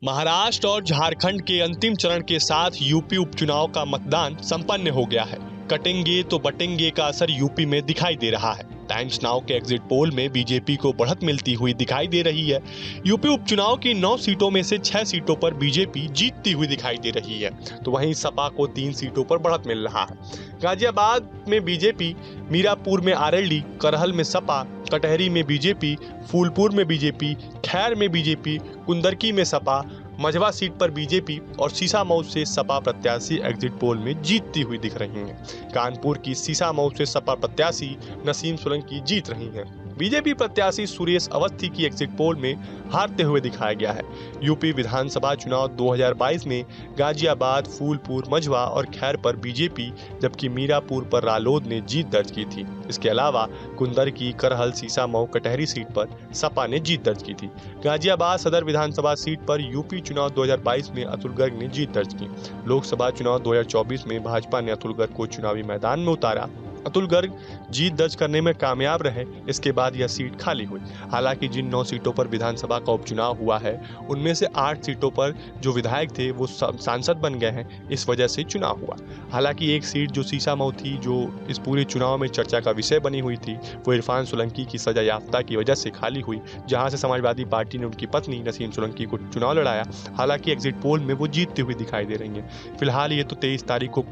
महाराष्ट्र और झारखंड के अंतिम चरण के साथ यूपी उपचुनाव का मतदान संपन्न हो गया है। कटेंगे तो बटेंगे का असर यूपी में दिखाई दे रहा है। टाइम्स नाउ के एग्जिट पोल में बीजेपी को बढ़त मिलती हुई दिखाई दे रही है। यूपी उपचुनाव की 9 सीटों में से 6 सीटों पर बीजेपी जीतती हुई दिखाई दे रही है, तो वहीं सपा को 3 सीटों पर बढ़त मिल रहा है। गाजियाबाद में बीजेपी, मीरापुर में आरएलडी, करहल में सपा, कटहरी में बीजेपी, फूलपुर में बीजेपी, खैर में बीजेपी, कुंदरकी में सपा, मझवा सीट पर बीजेपी और सीसामऊ से सपा प्रत्याशी एग्जिट पोल में जीतती हुई दिख रही हैं। कानपुर की सीसामऊ से सपा प्रत्याशी नसीम सोलंकी जीत रही हैं। बीजेपी प्रत्याशी सुरेश अवस्थी की एग्जिट पोल में हारते हुए दिखाया गया है। यूपी विधानसभा चुनाव 2022 में गाजियाबाद, फूलपुर, मझवा और खैर पर बीजेपी, जबकि मीरापुर पर रालोद ने जीत दर्ज की थी। इसके अलावा कुंदरकी, करहल, सीसामऊ, कटहरी सीट पर सपा ने जीत दर्ज की थी। गाजियाबाद सदर विधानसभा सीट पर यूपी चुनाव 2022 में अतुल गर्ग ने जीत दर्ज की। लोकसभा चुनाव 2024 में भाजपा ने अतुल गर्ग को चुनावी मैदान में उतारा। अतुल गर्ग जीत दर्ज करने में कामयाब रहे। इसके बाद यह सीट खाली हुई। हालांकि जिन 9 सीटों पर विधानसभा का उपचुनाव हुआ है, उनमें से 8 सीटों पर जो विधायक थे वो सांसद बन गए हैं। इस वजह से चुनाव हुआ। हालांकि एक सीट जो सीसामऊ थी, जो इस पूरे चुनाव में चर्चा का विषय बनी हुई थी, वो इरफान सोलंकी की सजा याफ्ता की वजह से खाली हुई, जहाँ से समाजवादी पार्टी ने उनकी पत्नी नसीम सोलंकी को चुनाव लड़ाया। हालांकि एग्जिट पोल में वो जीतती हुई दिखाई दे रही है। फिलहाल ये तो 23 तारीख को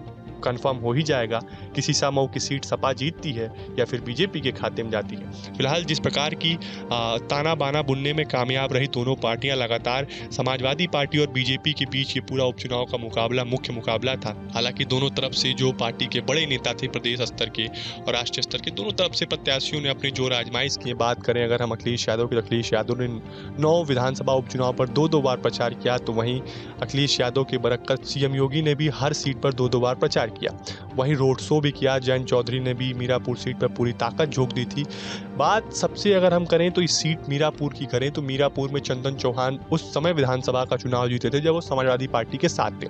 कंफर्म हो ही जाएगा कि सीसामऊ की सीट सपा जीतती है या फिर बीजेपी के खाते में जाती है। फिलहाल जिस प्रकार की ताना बाना बुनने में कामयाब रही दोनों पार्टियां, लगातार समाजवादी पार्टी और बीजेपी के बीच ये पूरा उपचुनाव का मुकाबला मुख्य मुकाबला था। हालांकि दोनों तरफ से जो पार्टी के बड़े नेता थे, प्रदेश स्तर के और राष्ट्रीय स्तर के, दोनों तरफ से प्रत्याशियों ने अपनी जोर आजमाइश की। बात करें अगर हम अखिलेश यादव की, अखिलेश यादव ने 9 विधानसभा उपचुनाव पर 2-2 बार प्रचार किया, तो वहीं अखिलेश यादव के बरक्कत सीएम योगी ने भी हर सीट पर 2-2 बार प्रचार किया। वहीं रोड शो भी किया। जयंत चौधरी ने भी मीरापुर सीट पर पूरी ताकत झोंक दी थी। बात सबसे अगर हम करें तो इस सीट मीरापुर की करें तो मीरापुर में चंदन चौहान उस समय विधानसभा का चुनाव जीते थे जब वो समाजवादी पार्टी के साथ थे।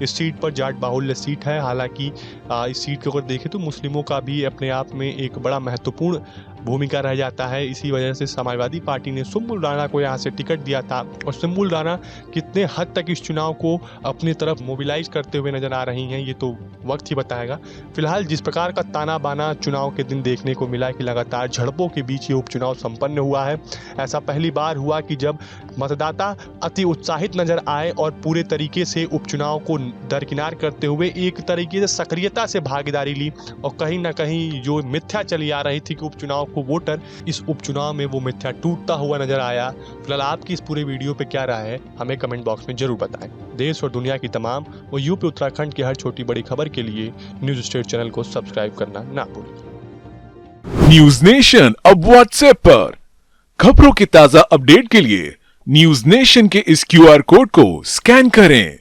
इस सीट पर जाट बाहुल्य सीट है। हालांकि इस सीट को अगर देखें तो मुस्लिमों का भी अपने आप में एक बड़ा महत्वपूर्ण भूमिका रह जाता है। इसी वजह से समाजवादी पार्टी ने सुम्बुल राणा को यहाँ से टिकट दिया था और सुम्बुल राणा कितने हद तक इस चुनाव को अपनी तरफ मोबिलाइज करते हुए नजर आ रही हैं, ये तो वक्त ही बताएगा। फिलहाल जिस प्रकार का ताना बाना चुनाव के दिन देखने को मिला कि लगातार झड़पों के बीच ये उपचुनाव संपन्न हुआ है। ऐसा पहली बार हुआ कि जब मतदाता अति उत्साहित नजर आए और पूरे तरीके से उपचुनाव को दरकिनार करते हुए एक तरीके से सक्रियता से भागीदारी ली और कहीं ना कहीं जो मिथ्या चली आ रही थी कि उपचुनाव को वोटर, इस उपचुनाव में वो मिथ्या टूटता हुआ नजर आया। फिलहाल आपकी इस पूरे वीडियो पे क्या राय है, हमें कमेंट बॉक्स में जरूर बताएं। देश और दुनिया की तमाम और यूपी उत्तराखंड की हर छोटी बड़ी खबर के लिए न्यूज स्टेट चैनल को सब्सक्राइब करना ना भूलें। न्यूज नेशन अब व्हाट्सएप पर खबरों की ताजा अपडेट के लिए न्यूज नेशन के इस क्यूआर कोड को स्कैन करें।